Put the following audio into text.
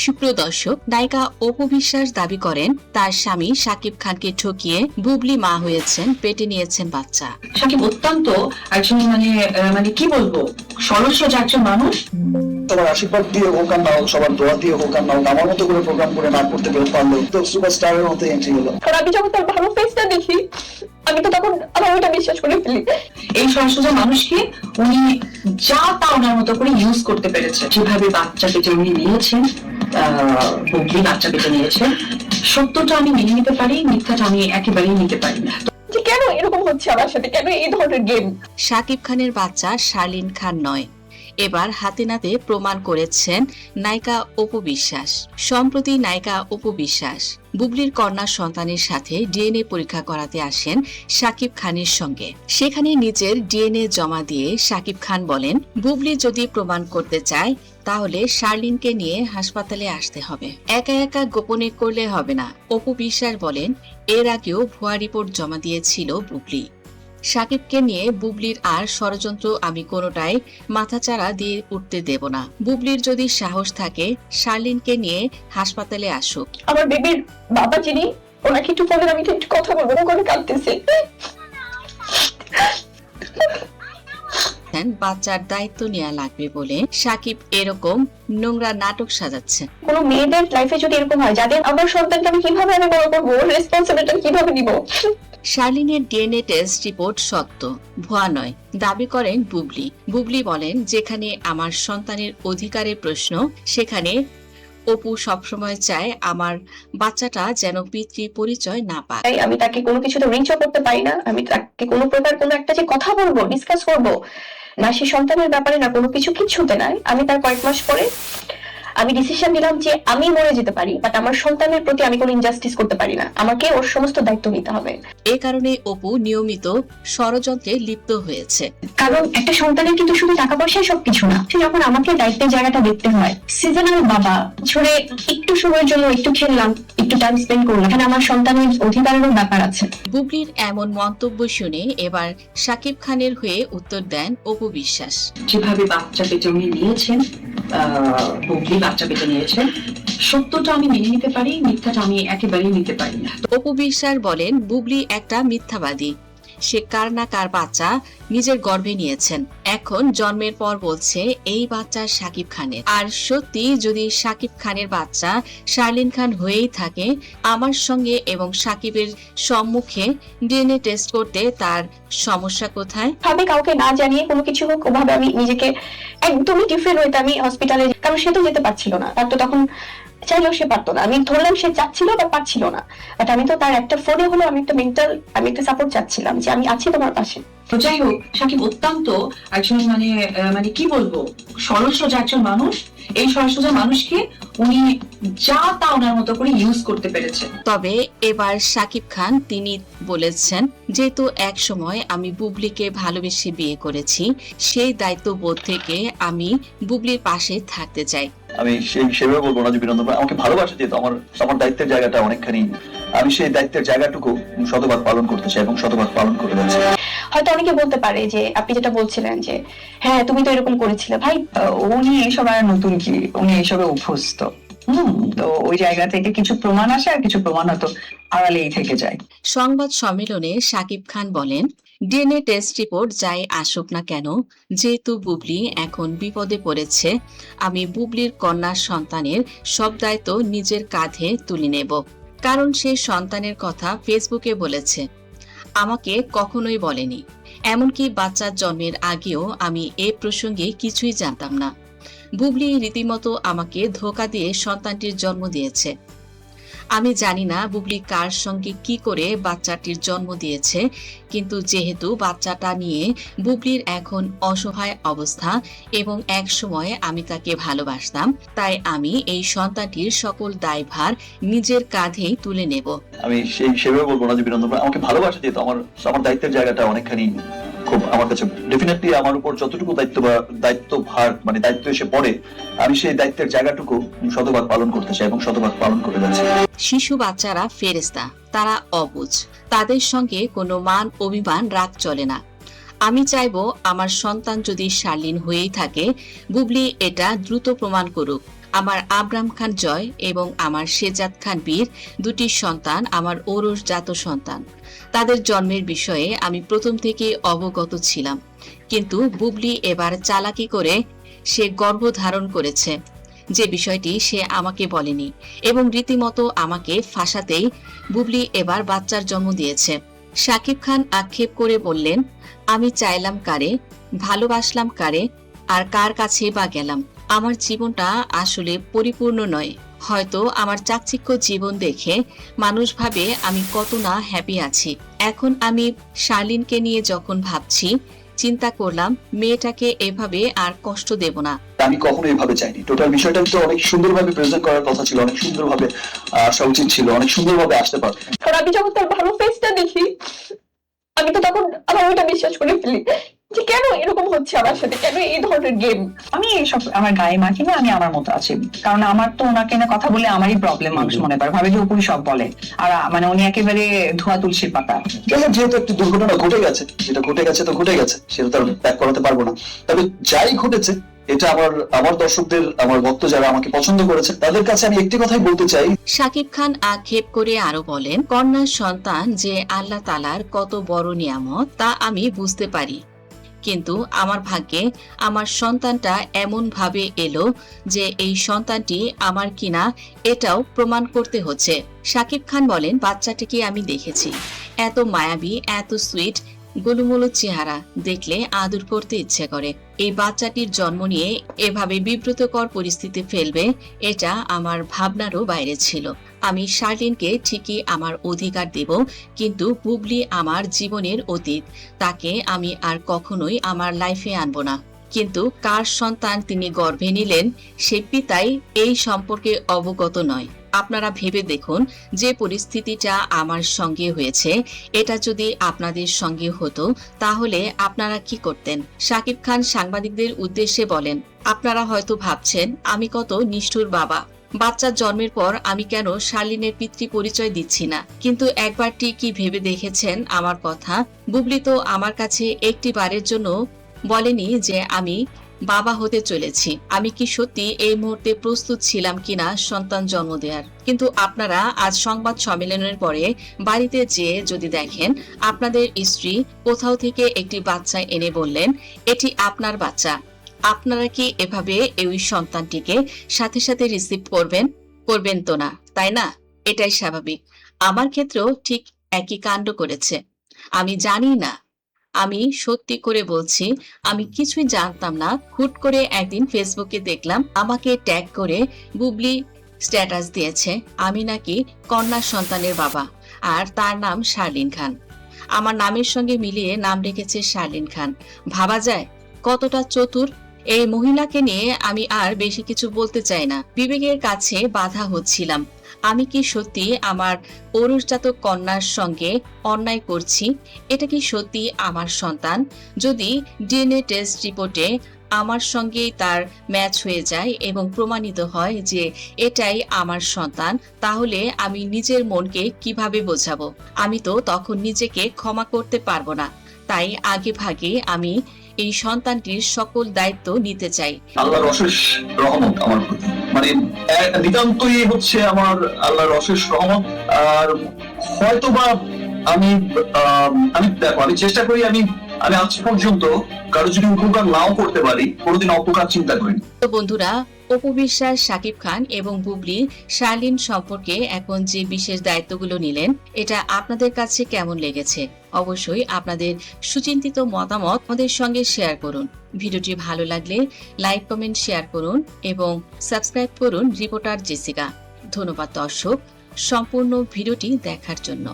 সুপ্রিয় দর্শক, নায়িকা অপু বিশ্বাস দাবি করেন তার স্বামী শাকিব খানকে ঠকিয়ে বুবলি মা হয়েছেন, পেটে নিয়েছেন বাচ্চা। শাকিব অত্যন্ত একজন মানে কি বলবো, সরল একজন মানুষ। তোমার আশীর্বাদ দিয়ে হোক আর নাও, সবার দোয়া দিয়ে হোক আর নাও, আমার মতো করে প্রোগ্রাম করে না করতে পারলো তো সুপারস্টারের মতো এন্ট্রি হলো। কারণ আমি যখন তার ভালো ফেসটা দেখি, আমি তো তখন আমার ওইটা বিশ্বাস করে ফেলি। এই সরল মানুষকে উনি যা তা ওনার মতো করে ইউজ করতে পেরেছে। যেভাবে বাচ্চা পেটে উনি নিয়েছেন, বুবলি বাচ্চা পেটে নিয়েছেন, সত্যটা আমি মেনে নিতে পারি, মিথ্যাটা আমি একেবারেই নিতে পারি না। কেন এরকম হচ্ছে আমার সাথে, কেন এই ধরনের গেম? শাকিব খানের বাচ্চা শার্লিন খান নয়, এবার হাতে নাতে প্রমাণ করেছেন নায়িকা অপু বিশ্বাস। সম্প্রতি নায়িকা অপু বিশ্বাস বুবলির কন্যা সন্তানের সাথে ডিএনএ পরীক্ষা করাতে আসেন শাকিব খানের সঙ্গে। সেখানে নিজের ডিএনএ জমা দিয়ে শাকিব খান বলেন, বুবলি যদি প্রমাণ করতে চায় তাহলে শার্লিনকে নিয়ে হাসপাতালে আসতে হবে, একা একা গোপনে করলে হবে না। অপু বিশ্বাস বলেন, এর আগেও ভুয়া রিপোর্ট জমা দিয়েছিল বুবলি। শাকিবকে নিয়ে বুবলির আর ষড়যন্ত্র আমি কোনোটাই মাথাচাড়া দিয়ে উঠতে দেব না। বুবলির যদি সাহস থাকে শার্লিনকে নিয়ে হাসপাতালে আসুক। আমার বেবির বাবা যিনি, ওনাকে একটু বলেন, আমি একটু কথা বলবো, করে কাঁদতেছি। বাচ্চার দায়িত্ব নেওয়া লাগবে বলে শাকিব এরকম নোংরা নাটক সাজাচ্ছে। কোনো মেয়েদের লাইফে যদি এরকম হয়, যাদের আমার সন্তানকে আমি কিভাবে আমি বড় করবো, রেসপন্সিবিলিটি কিভাবে নিব? শার্লিনের ডিএনএ টেস্ট রিপোর্ট সত্য, ভুয়া নয় দাবি করেন বুবলি। বুবলি বলেন, যেখানে আমার সন্তানের অধিকারের প্রশ্ন, সেখানে অপু সবসময় চায় আমার বাচ্চাটা যেন পিতৃ পরিচয় না পায়। আমি তাকে কোনো কিছুতে রিচও করতে পারি না, আমি তাকে কোনো প্রকার কোনো একটা যে কথা বলবো, ডিসকাস করবো, না সে সন্তানের ব্যাপারে, না কোনো কিছুতে নাই। আমি তার কয়েক মাস পরে আমি ডিসিশন নিলাম যে আমি মরে যেতে পারি, বাট আমার সন্তানের প্রতি আমি কোনো ইনজাস্টিস করতে পারি না, আমাকে ওর সমস্ত দায়িত্ব নিতে হবে। এই কারণে অপু নিয়মিত ষড়যন্ত্রে লিপ্ত হয়েছে। কারণ একটা সন্তানের কিন্তু শুধু টাকা পয়সাই সবকিছু না। যখন আমাকে দায়িত্বের জায়গাটা দেখতে হয়, সিজনাল বাবা ছড়ে একটু সময়ের জন্য একটু খেললাম, একটু টাইম স্পেন্ড করলাম, এখানে আমার সন্তানের অধিকারেরও ব্যাপার আছে। বুবলির এমন মন্তব্য শুনে এবার শাকিব খানের হয়ে উত্তর দেন অপু বিশ্বাস। যেভাবে বাচ্চা পেটে উনি নিয়েছেন, বুবলি বাচ্চা পেটে নিয়েছেন, সত্যটা আমি মেনে নিতে পারি, মিথ্যাটা আমি একেবারেই নিতে পারি না। অপু বিশ্বাস বলেন, বুবলি একটা মিথ্যাবাদী। সে কার না কার বাচ্চা নিজের গর্ভে নিয়েছেন, এখন জন্মের পর বলছে এই বাচ্চা শাকিব খানের। আর সত্যি যদি শাকিব খানের বাচ্চা শার্লিন খান হয়েই থাকে, আমার সঙ্গে এবং শাকিবের সম্মুখে ডিএনএ টেস্ট করতে তার সমস্যা কোথায়? ভাবে কাউকে না জানিয়ে কোনো কিছু হোক, ওভাবে আমি নিজেকে একদমই ডিফারেন্ট হইতে আমি হসপিটালে, কারণ সে তো যেতে পারছিল না, তার তো তখন চাইলেও সে পারতো না। আমি ধরলাম সে চাচ্ছিল বা পারছিল না, বাট আমি তো তার একটা ফোনে হলো আমি একটা মেন্টাল, আমি একটা সাপোর্ট চাচ্ছিলাম যে আমি আছি তোমার পাশে। তো যাই হোক, শাকিব অত্যন্ত একজন মানে কি বলবো, সরল একজন মানুষ। এই সরল মানুষকে উনি যা তা ওনার মতো করে ইউজ করতে পেরেছে। তবে এবার শাকিব খান তিনি বলেছেন, যেহেতু এক সময় আমি বুবলিকে ভালোবেসে বিয়ে করেছি, সেই দায়িত্ববোধ থেকে আমি বুবলির পাশে থাকতে চাই। আমি সেভাবে বলবো না যে বিনোদন আমাকে ভালোবাসে, যেহেতু আমার দায়িত্বের জায়গাটা অনেকখানি, আমি সেই দায়িত্বের জায়গাটুকু শতভাগ পালন করতে চাই এবং শতভাগ পালন করে যাচ্ছি। হয়তো অনেকে বলতে পারে যে আপনি যেটা বলছিলেন যে হ্যাঁ তুমি তো এরকম করেছিলে, ভাই উনি এইসব আর নতুন কি, উনি এইসবে অভ্যস্ত। তো ওই জায়গা থেকে কিছু প্রমাণ আসে আর কিছু প্রমাণ হয়তো আড়ালেই থেকে যায়। সংবাদ সম্মেলনে শাকিব খান বলেন, ডিএনএ টেস্ট রিপোর্ট যাই আসুক না কেন, যেহেতু বুবলি এখন বিপদে পড়েছে, আমি বুবলির কন্যা সন্তানের সব দায়িত্ব নিজের কাঁধে তুলে নেব। কারণ সে সন্তানের কথা ফেসবুকে বলেছে, আমাকে কখনোই বলেনি। এমনকি বাচ্চার জন্মের আগেও আমি এ প্রসঙ্গে কিছুই জানতাম না। বুবলি রীতিমতো আমাকে ধোঁকা দিয়ে সন্তানটির জন্ম দিয়েছে। আমি জানি না বুবলি কার সঙ্গে কি করে বাচ্চাটির জন্ম দিয়েছে, কিন্তু যেহেতু বাচ্চাটা নিয়ে বুবলির এখন অসহায় অবস্থা এবং এক সময় আমি তাকে ভালোবাসতাম, তাই আমি এই সন্তানটির সকল দায়ভার নিজের কাঁধেই তুলে নেব। আমি সেভাবে বলবো না যে বিনোদন আমাকে ভালোবাসে, যেহেতু আমার দায়িত্বের জায়গাটা অনেকখানি, খুব আমার কাছে ডেফিনেটলি আমার উপর যতটুকু দায়িত্বভার মানে দায়িত্ব এসে পড়ে, আমি সেই দায়িত্বের জায়গাটুকু শতভাগ পালন করতে চাই এবং শতভাগ পালন করে যাচ্ছি। শিশু বাচ্চারা ফেরেশতা, তারা অবুঝ, তাদের সঙ্গে কোনো মান অভিমান রাগ চলে না। আমি চাইবো আমার সন্তান যদি শার্লিন হয়েই থাকে, বুবলি এটা দ্রুত প্রমাণ করুক। আমার আবরাম খান জয় এবং আমার শেজাদ খান বীর দুটি সন্তান আমার ঔরসজাত সন্তান। তাদের জন্মের বিষয়ে আমি প্রথম থেকে অবগত ছিলাম, কিন্তু বুবলি এবার চালাকি করে সে গর্ভধারণ করেছে, যে বিষয়টি সে আমাকে বলেনি এবং রীতিমতো আমাকে ফাঁসাতেই বুবলি এবার বাচ্চার জন্ম দিয়েছে। শাকিব খান আক্ষেপ করে বললেন, আমি চাইলাম কারে, ভালোবাসলাম কারে, আর কার কাছে বা গেলাম? আমার জীবনটা আসলে পরিপূর্ণ নয়। হয়তো আমার চাকচিক্য জীবন দেখে মানুষ ভাবে আমি কত না হ্যাপি আছি। এখন আমি শার্লিনকে নিয়ে যখন ভাবছি, চিন্তা করলাম মেয়েটাকে এভাবে আর কষ্ট দেব না। আমি কখনো এভাবে চাইনি। টোটাল বিষয়টা তো অনেক সুন্দরভাবে প্রেজেন্ট করার কথা ছিল, অনেক সুন্দরভাবে আসা উচিত ছিল, অনেক সুন্দরভাবে আসতে পারত। কারণ আমি যখন তার ভালো ফেসটা দেখি, আমি তো তখন আমার ওইটা বিশ্বাস করে ফেলি যে কেন এরকম হচ্ছে আমার সাথে, কেন এই ধরনের গেম। আমি এসব আমার গায়ে মাখি না, আমি আমার মতো আছি। কারণ আমার তো ওনাকে না কথা বলে আমারই প্রবলেম, মানুষ মনে করে, ভাবে যে অপুই সব বলে। আর মানে উনি একেবারে ধোয়া তুলসীর পাতা। যেহেতু একটি দুর্ঘটনা ঘটে গেছে, যেটা ঘটে গেছে তো ঘটে গেছে, সেটা তো ব্যাক করাতে পারবো না। তবে যাই ঘটেছে, এটা আমার দর্শকদের, আমার ভক্ত যারা আমাকে পছন্দ করেছে, তাদের কাছে আমি একটি কথাই বলতে চাই। শাকিব খান আক্ষেপ করে আরো বলেন, কন্যার সন্তান যে আল্লাহ তাআলার কত বড় নিয়ামত তা আমি বুঝতে পারি, কিন্তু আমার ভাগ্যে আমার সন্তানটা এমন ভাবে এলো যে এই সন্তানটি আমার কিনা এটাও প্রমাণ করতে হচ্ছে। শাকিব খান বলেন, বাচ্চাটিকে আমি দেখেছি, এত মায়াবী, এত সুইট, গোলুমোলু চেহারা, দেখলে আদর করতে ইচ্ছে করে। এই বাচ্চাটির জন্ম নিয়ে এভাবে বিব্রতকর পরিস্থিতি ফেলবে, এটা আমার ভাবনারও বাইরে ছিল। আমি শার্লিনকে ঠিকই আমার অধিকার দেব, কিন্তু বুবলি আমার জীবনের অতীত, তাকে আমি আর কখনোই আমার লাইফে আনবো না। কিন্তু কার সন্তান তিনি গর্ভে নিলেন, সে পিতাই এই সম্পর্কে অবগত নয়। আপনারা ভেবে দেখুন, যে পরিস্থিতিটা আমার সঙ্গে হয়েছে, এটা যদি আপনাদের সঙ্গে হতো তাহলে আপনারা কি করতেন? শাকিব খান সাংবাদিকদের উদ্দেশ্যে বলেন, আপনারা হয়তো ভাবছেন আমি কত নিষ্ঠুর বাবা, বাচ্চার জন্মের পর আমি কেন শার্লিনের পিতৃ পরিচয় দিচ্ছি না। কিন্তু একবারটি কি ভেবে দেখেছেন আমার কথা? বুবলি তো আমার কাছে একটি বারের জন্য বলেনি যে আমি বাবা হতে চলেছি। আমি কি সত্যি এই মুহূর্তে প্রস্তুত ছিলাম কিনা সন্তান জন্ম দেওয়ার? কিন্তু আপনারা আজ সংবাদ সম্মেলনের পরে বাড়িতে যেয়ে যদি দেখেন, আপনাদের স্ত্রী কোথাও থেকে একটি বাচ্চা এনে বললেন এটি আপনার বাচ্চা, আপনারা কি এভাবে এই সন্তানটিকে সাথে সাথে রিসিভ করবেন? করবেন তো না, তাই না? এটাই স্বাভাবিক। আমার ক্ষেত্রেও ঠিক একই কাণ্ড করেছে। আমি জানি না, আমি সত্যি করে বলছি, আমি কিছুই জানতাম না। হুট করে একদিন ফেসবুকে দেখলাম আমাকে ট্যাগ করে বুবলি স্ট্যাটাস দিয়েছে আমি নাকি কন্যা সন্তানের বাবা, আর তার নাম শার্লিন খান। আমার নামের সঙ্গে মিলিয়ে নাম রেখেছে শার্লিন খান। ভাবা যায় কতটা চতুর। এই মহিলাকে নিয়ে আমি আর বেশি কিছু বলতে চাই না। বিবেকের কাছে বাধা হচ্ছিলাম, আমি কি সত্যি আমার ঔরসজাত কন্যার সঙ্গে অন্যায় করছি? এটা কি সত্যি আমার সন্তান? যদি ডিএনএ টেস্ট রিপোর্টে আমার সঙ্গে তার ম্যাচ হয়ে যায় এবং প্রমাণিত হয় যে এটাই আমার সন্তান, তাহলে আমি নিজের মনকে কিভাবে বোঝাবো? আমি তো তখন নিজেকে ক্ষমা করতে পারবো না। তাই আগে ভাগে আমি এই সন্তানটির সকল দায়িত্ব নিতে চাই। আল্লাহর অশেষ রহমত আমার প্রতি, মানে নিতান্তই হচ্ছে আমার আল্লাহর অশেষ রহমত। আর হয়তোবা আমি দেখো, আমি চেষ্টা করি, আমি আজ পর্যন্ত কারো যদি উপকার নাও করতে পারি, কোনোদিন অপকার চিন্তা করিনি। তো বন্ধুরা, অপু বিশ্বাস, শাকিব খান এবং বুবলি শার্লিন সম্পর্কে এখন যে বিশেষ দায়িত্বগুলো নিলেন, এটা আপনাদের কাছে কেমন লেগেছে? অবশ্যই আপনাদের সুচিন্তিত মতামত আমাদের সঙ্গে শেয়ার করুন। ভিডিওটি ভালো লাগলে লাইক, কমেন্ট, শেয়ার করুন এবং সাবস্ক্রাইব করুন রিপোর্টার জেসিকা। ধন্যবাদ দর্শক সম্পূর্ণ ভিডিওটি দেখার জন্য।